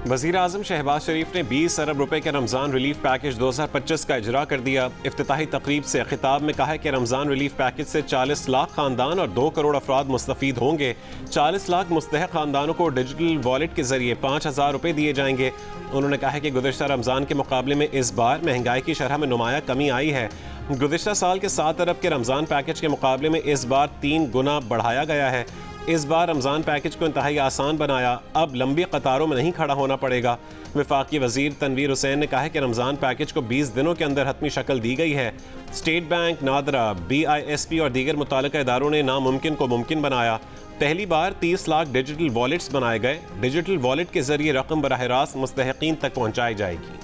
वज़ीर-ए-आज़म शहबाज शरीफ ने 20 अरब रुपए के रमज़ान रिलीफ पैकेज 2025 का इजरा कर दिया। इफ्तिताही तकरीब से खिताब में कहा कि रमज़ान रिलीफ पैकेज से 40 लाख खानदान और 2 करोड़ अफराद मुस्तफ़ीद होंगे। 40 लाख मुस्तहक़ खानदानों को डिजिटल वॉलेट के जरिए 5,000 रुपये दिए जाएंगे। उन्होंने कहा कि गुज़िश्ता रमज़ान के मुकाबले में इस बार महंगाई की शरह में नुमाया कमी आई है। गुज़िश्ता साल के 7 अरब के रमज़ान पैकेज के मुकाबले में इस बार 3 गुना बढ़ाया गया है। इस बार रमज़ान पैकेज को इंतहाई आसान बनाया, अब लंबी कतारों में नहीं खड़ा होना पड़ेगा। वफाकी वज़ीर तनवीर हुसैन ने कहा है कि रमज़ान पैकेज को 20 दिनों के अंदर हतमी शक्ल दी गई है। स्टेट बैंक, नादरा, BISP और दीगर मुताल्लिका इदारों ने नामुमकिन को मुमकिन बनाया। पहली बार 30 लाख डिजिटल वॉलेट्स बनाए गए। डिजिटल वॉलेट के जरिए रकम बराह रास्त मुस्तहक़ीन तक पहुँचाई जाएगी।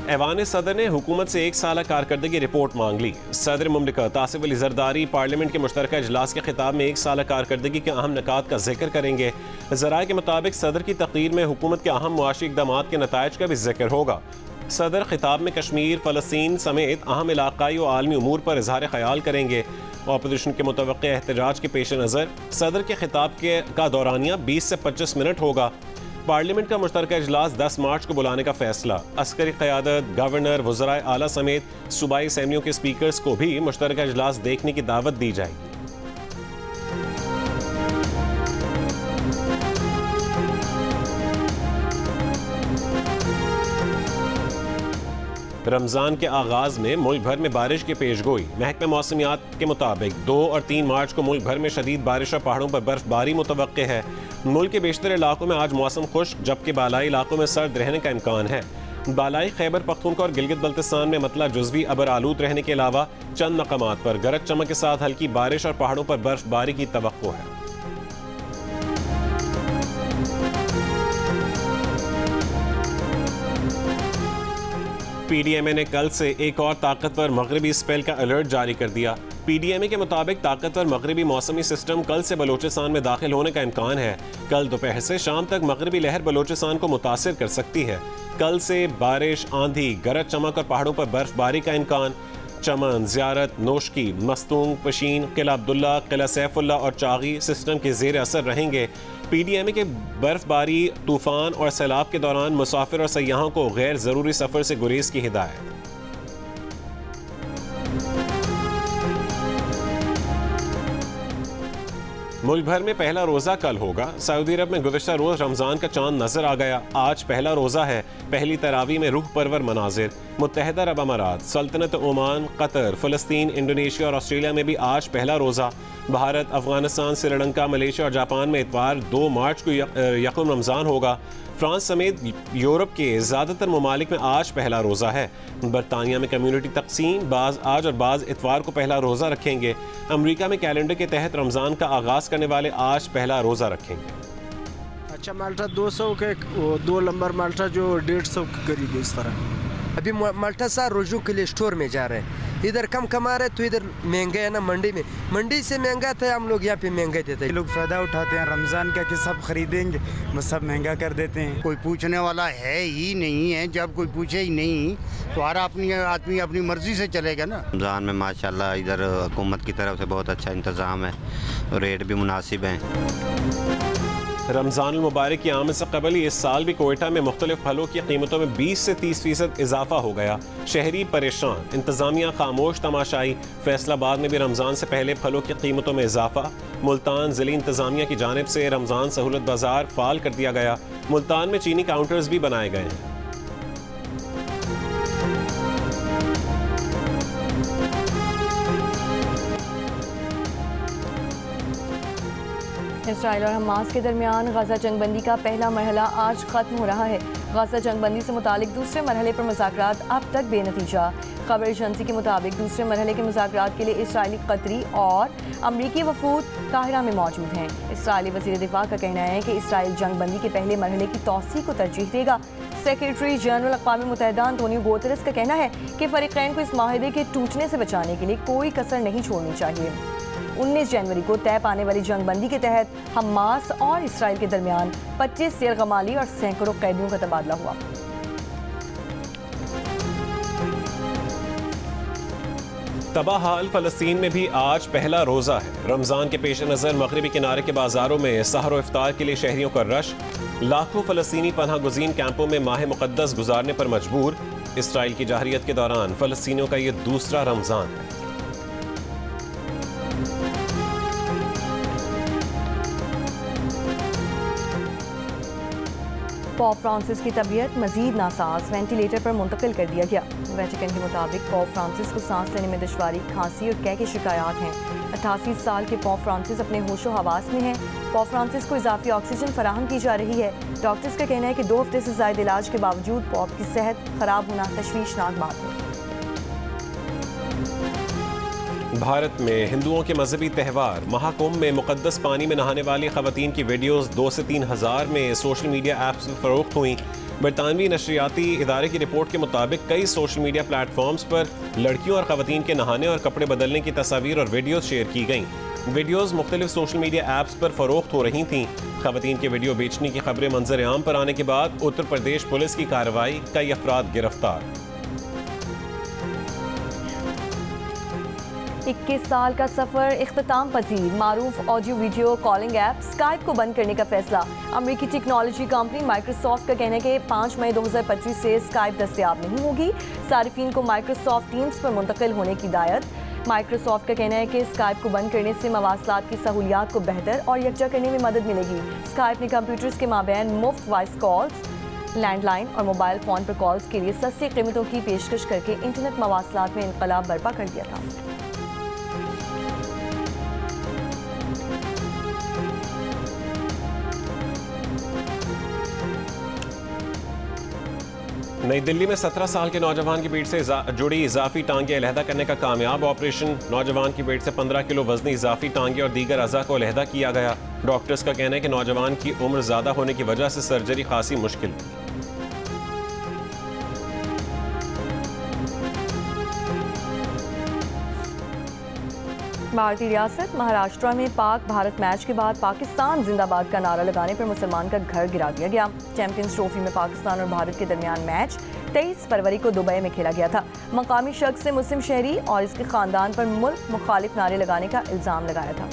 ऐवान सदर ने हुकूमत से 1 साल कारकर्दगी रिपोर्ट मांग ली। सदर मुमलिकत आसिफ अली जरदारी पार्लियामेंट के मुश्तरका इजलास के खिताब में 1 साल कारकर्दगी के अहम निकात का जिक्र करेंगे। ज़राए के मुताबिक सदर की तकरीर में हुकूमत के अहम मुआशी इक़दामात के नताइज का भी जिक्र होगा। सदर खिताब में कश्मीर, फ़लस्तीन समेत अहम इलाक़ाई और आलमी उमूर पर इज़हार ख्याल करेंगे। अपोजिशन के मुतवक्किल एहतजाज के पेश नज़र सदर के खिताब का दौरानिया 20 से 25 मिनट होगा। पार्लियामेंट का मुश्तरका इजलास 10 मार्च को बुलाने का फैसला। अस्करी क़यादत, गवर्नर, वज़राए आला समेत सूबाई असम्बलियों के स्पीकर्स को भी मुश्तरका इजलास देखने की दावत दी जाएगी। रमज़ान के आगाज़ में मुल्क भर में बारिश की पेशगोई। महकमे मौसमियात के मुताबिक 2 और 3 मार्च को मुल्क भर में शदीद बारिश और पहाड़ों पर बर्फबारी मुतवक्के है। मुल्क के बेशतर इलाकों में आज मौसम खुश्क, जबकि बालाई इलाकों में सर्द रहने का इम्कान है। बालाई खैबर पख्तूनख्वा और गिलगित बल्तिस्तान में मतला जुज़वी अबर आलूद रहने के अलावा चंद मकामात पर गरज चमक के साथ हल्की बारिश और पहाड़ों पर बर्फबारी की तवक्को है। PDMA ने कल से एक और ताकतवर मगरबी स्पेल का अलर्ट जारी कर दिया। PDMA के मुताबिक ताकतवर मगरबी मौसमी सिस्टम कल से बलोचिस्तान में दाखिल होने का इम्कान है। कल दोपहर से शाम तक मगरबी लहर बलोचिस्तान को मुतासिर कर सकती है। कल से बारिश, आंधी, गरज चमक और पहाड़ों पर बर्फबारी का इम्कान। चमन, ज़ियारत, नोशकी, मस्तूंग, पशीन, किला अब्दुल्ला, किला सैफुल्ला और चागी सिस्टम के ज़ेर असर रहेंगे। PDMA के बर्फबारी, तूफ़ान और सैलाब के दौरान मुसाफिर और सयाहों को गैर ज़रूरी सफ़र से गुरेज की हिदायत। मुल्क भर में पहला रोज़ा कल होगा। सऊदी अरब में गुज़िश्ता रोज़ रमज़ान का चांद नजर आ गया। आज पहला रोज़ा है। पहली तरावी में रूह परवर मनाजिर। मुत्तहिदा अरब अमारात, सल्तनत ओमान, कतर, फ़लस्तीन, इंडोनेशिया और ऑस्ट्रेलिया में भी आज पहला रोज़ा। भारत, अफगानिस्तान, श्रीलंका, मलेशिया और जापान में इतवार 2 मार्च को यकम रमज़ान होगा। फ्रांस समेत यूरोप के ज़्यादातर ममालिक में आज पहला रोज़ा है। बरतानिया में कम्युनिटी तकसीम, बाज़ आज और बाज़ इतवार को पहला रोज़ा रखेंगे। अमरीका में कैलेंडर के तहत रमज़ान का आगाज़ करने वाले आज पहला रोज़ा रखेंगे। अच्छा माल्टा 200 के 2 नंबर माल्टा जो 150 के करीब इस तरह। अभी माल्टा सा रोजू के लिए स्टोर में जा रहे हैं। इधर कम कमा रहे तो इधर महंगा है ना, मंडी से महंगा था, हम लोग यहाँ पे महंगा देते हैं। लोग फ़ायदा उठाते हैं रमज़ान का कि सब खरीदेंगे, बस सब महंगा कर देते हैं। कोई पूछने वाला है ही नहीं है। जब कोई पूछे ही नहीं तो हर आदमी अपनी मर्ज़ी से चलेगा ना। रमज़ान में माशाल्लाह इधर हुकूमत की तरफ से बहुत अच्छा इंतज़ाम है, रेट भी मुनासिब हैं। रमज़ान मुबारक की आमद से कबल इस साल भी कोयटा में मुख्तलिफ फलों की कीमतों में 20 से 30% इजाफा हो गया। शहरी परेशान, इंतज़ामिया खामोश तमाशाई। फैसलाबाद में भी रमज़ान से पहले फलों की कीमतों में इजाफा। मुल्तान ज़िली इंतज़ामिया की जानिब से रमज़ान सहूलत बाज़ार फ़ाल कर दिया गया। मुल्तान में चीनी काउंटर्स भी बनाए गए हैं। इसराइल और हमास के दरमियान गजा जंगबंदी का पहला मरहला आज ख़त्म हो रहा है। गजा जंगबंदी से मुतालिक दूसरे मरहले पर मुज़ाकरात अब तक बेनतीजा। खबर एजेंसी के मुताबिक दूसरे मरहले के मुज़ाकरात के लिए इसराइली, कतरी और अमरीकी वफूद काहिरा में मौजूद हैं। इसराइली वज़ीर दिफा का कहना है कि इसराइल जंगबंदी के पहले मरहले की तौसीक़ को तरजीह देगा। सेक्रेटरी जनरल अक़वाम मुत्तहिदा अंतोनियो गुतेरेस का कहना है कि फ़रीक़ैन को इस माहिदे के टूटने से बचाने के लिए कोई कसर नहीं छोड़नी चाहिए। 19 जनवरी को तय पाने वाली जंगबंदी के तहत हमास और इसराइल के दरमियान 25 यरगमाली और सैकड़ों कैदियों का तबादला हुआ। तबाह हाल फ़लस्तीन में भी आज पहला रोज़ा है। रमज़ान के पेश नज़र मगरबी किनारे के बाज़ारों में सहर व इफ्तार के लिए शहरियों का रश। लाखों फ़लस्तीनी पनाह गुज़ीन कैंपों में माह मुक़द्दस गुजारने पर मजबूर। इसराइल की जाहरियत के दौरान फ़लस्तीनियों का ये दूसरा रमज़ान है। पॉप फ्रांसिस की तबीयत मजीद नासाज, वेंटिलेटर पर मुंतकिल कर दिया गया। वेटिकन के मुताबिक पॉप फ्रांसिस को सांस लेने में दुश्वारी, खांसी और कै की शिकायत हैं। 88 साल के पॉप फ्रांसिस अपने होशो हवास में हैं। पॉप फ्रांसिस को इजाफी ऑक्सीजन फराहम की जा रही है। डॉक्टर्स का कहना है कि 2 हफ्ते से ज़ायद इलाज के बावजूद पॉप की सेहत खराब होना तशवीशनाक बात है। भारत में हिंदुओं के मजहबी त्यौहार महाकुंभ में मुकद्दस पानी में नहाने वाली खवातीन की वीडियोस 2 से 3 हज़ार में सोशल मीडिया ऐप्स में फ़रोख्त हुई। बरतानवी नशरियाती इदारे की रिपोर्ट के मुताबिक कई सोशल मीडिया प्लेटफॉर्म्स पर लड़कियों और खवातीन के नहाने और कपड़े बदलने की तस्वीर और वीडियोस शेयर की गईं। वीडियोस मुख्तलिफ सोशल मीडिया ऐप्स पर फ़रोख्त हो रही थीं। खवातीन के वीडियो बेचने की खबरें मंजर आम पर आने के बाद उत्तर प्रदेश पुलिस की कार्रवाई, कई अफराद गिरफ्तार। 21 साल का सफर इख्तिताम पजीर, मारूफ audio video calling app Skype को बंद करने का फैसला। अमेरिकी टेक्नोलॉजी कंपनी माइक्रोसॉफ्ट का कहना है कि 5 मई 2025 से स्काइप दस्तयाब नहीं होगी। सारिफीन को माइक्रोसॉफ्ट टीम्स पर मुंतकिल होने की हिदायत। माइक्रोसॉफ्ट का कहना है कि स्काइप को बंद करने से मवासलात की सहूलियात को बेहतर और यकजा करने में मदद मिलेगी। स्काइप ने कंप्यूटर्स के माबैन मुफ्त वॉइस कॉल्स, लैंडलाइन और मोबाइल फ़ोन पर कॉल्स के लिए सस्ती कीमतों की पेशकश करके इंटरनेट मवासलात में इनकलाब बर्पा कर दिया था। नई दिल्ली में 17 साल के नौजवान की पीठ से जुड़ी इजाफी टांगे अलहदा करने का कामयाब ऑपरेशन। नौजवान की पीठ से 15 किलो वजनी इजाफी टांगे और दीगर अज़ा को अलहदा किया गया। डॉक्टर्स का कहना है कि नौजवान की उम्र ज़्यादा होने की वजह से सर्जरी खासी मुश्किल थी। भारतीय रियासत महाराष्ट्र में पाक भारत मैच के बाद पाकिस्तान जिंदाबाद का नारा लगाने पर मुसलमान का घर गिरा दिया गया। चैंपियंस ट्रॉफी में पाकिस्तान और भारत के दरमियान मैच 23 फरवरी को दुबई में खेला गया था। मकामी शख्स से मुस्लिम शहरी और इसके खानदान पर मुल्क मुखालिफ नारे लगाने का इल्जाम लगाया था।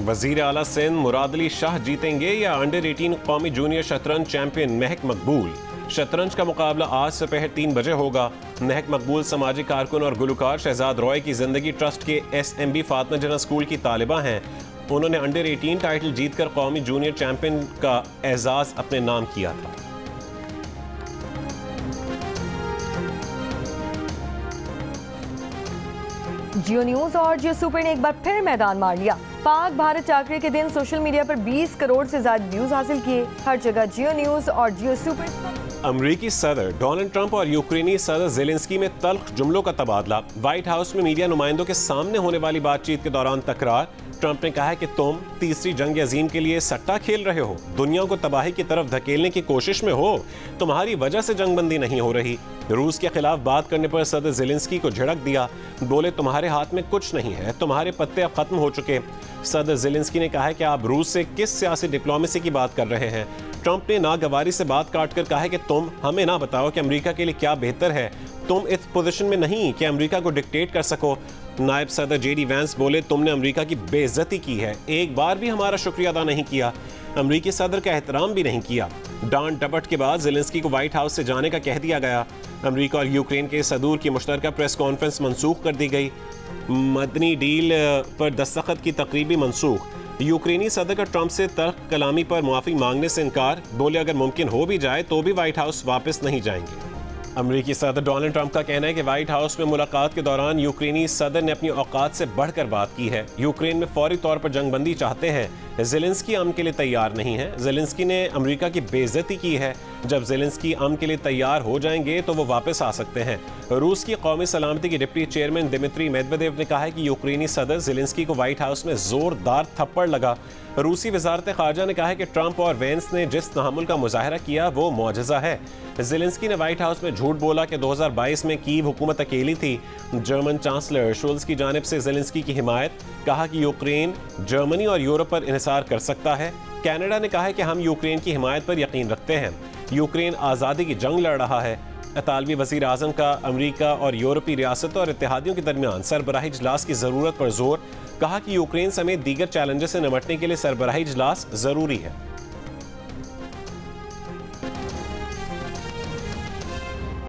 वजीर आला सिंध मुराद अली शाह जीतेंगे या अंडर 18 कौमी जूनियर शतरंज चैंपियन महक मकबूल। शतरंज का मुकाबला आज दोपहर 3 बजे होगा। महक मकबूल समाजी कारकुन और गुलकार शहजाद रॉय की जिंदगी ट्रस्ट के SMB फातिमा जना स्कूल की तालिबा हैं। उन्होंने अंडर 18 टाइटल जीतकर कौमी जूनियर चैंपियन का एजाज अपने नाम किया था। जियो न्यूज और जियो सुपर ने एक बार फिर मैदान मार लिया। पाक भारत टाकरे के दिन सोशल मीडिया पर 20 करोड़ से ज्यादा व्यूज हासिल किए। हर जगह जियो न्यूज और जियो सुपर। अमरीकी सदर डोनाल्ड ट्रंप और यूक्रेनी सदर ज़ेलेंस्की में तल्ख जुमलों का तबादला। व्हाइट हाउस में मीडिया नुमाइंदों के सामने होने वाली बातचीत के दौरान तकरार। ट्रंप ने कहा है कि तुम तीसरी जंग अजीम के लिए सट्टा खेल रहे हो, दुनिया को तबाही की तरफ धकेलने की कोशिश में हो। तुम्हारी वजह से जंगबंदी नहीं हो रही। रूस के खिलाफ बात करने पर सदर ज़ेलेंस्की को झिड़क दिया। बोले तुम्हारे हाथ में कुछ नहीं है, तुम्हारे पत्ते अब खत्म हो चुके। सदर ज़ेलेंस्की ने कहा है कि आप रूस से किस सियासी डिप्लोमेसी की बात कर रहे हैं। ट्रंप ने नागवारी से बात काटकर कहा है कि तुम हमें ना बताओ कि अमेरिका के लिए क्या बेहतर है। तुम इस पोजीशन में नहीं कि अमेरिका को डिक्टेट कर सको। नायब सदर JD वैंस बोले तुमने अमेरिका की बेइज्जती की है, एक बार भी हमारा शुक्रिया अदा नहीं किया, अमेरिकी सदर का एहतराम भी नहीं किया। डांट डपट के बाद ज़ेलेंस्की को व्हाइट हाउस से जाने का कह दिया गया। अमेरिका और यूक्रेन के सदूर की मुश्तरका प्रेस कॉन्फ्रेंस मनसूख कर दी गई। मदनी डील पर दस्तखत की तकरीब भी मनसूख। यूक्रेनी सदर का ट्रंप से तल्ख कलामी पर मुआफ़ी मांगने से इनकार। बोले अगर मुमकिन हो भी जाए तो भी व्हाइट हाउस वापस नहीं जाएंगे। अमेरिकी सदर डोनाल्ड ट्रंप का कहना है कि व्हाइट हाउस में मुलाकात के दौरान यूक्रेनी सदर ने अपनी औकात से बढ़कर बात की है। यूक्रेन में फौरी तौर पर जंगबंदी चाहते हैं। ज़ेलेंस्की अमन के लिए तैयार नहीं है। ज़ेलेंस्की ने अमेरिका की बेइज्जती की है। जब ज़ेलेंस्की अमन के लिए तैयार हो जाएंगे तो वो वापस आ सकते हैं। रूस की कौमी सलामती के डिप्टी चेयरमैन दिमित्री मेदवेदेव ने कहा है कि यूक्रेनी सदर ज़ेलेंस्की को व्हाइट हाउस में जोरदार थप्पड़ लगा। रूसी वजारत खारजा ने कहा है कि ट्रंप और वेंस ने जिस तहम्मुल का मुजाहरा किया वो मौजज़ा है। ज़ेलेंस्की ने व्हाइट हाउस में झूठ बोला कि 2022 में कीव हुकूमत अकेली थी। जर्मन चांसलर शुल्स की जानिब से ज़ेलेंस्की की हिमायत। कहा कि यूक्रेन जर्मनी और यूरोप पर इन्हिसार कर सकता है। कनाडा ने कहा है कि हम यूक्रेन की हिमायत पर यकीन रखते हैं। यूक्रेन आज़ादी की जंग लड़ रहा है। इतालवी वज़ीर आज़म का अमरीका और यूरोपीय रियासतों और इत्तेहादियों के दरमियान सरबराही इजलास की ज़रूरत पर जोर, कहा कि यूक्रेन समेत दीगर चैलेंजेस से निपटने के लिए सरबराही इजलास ज़रूरी है।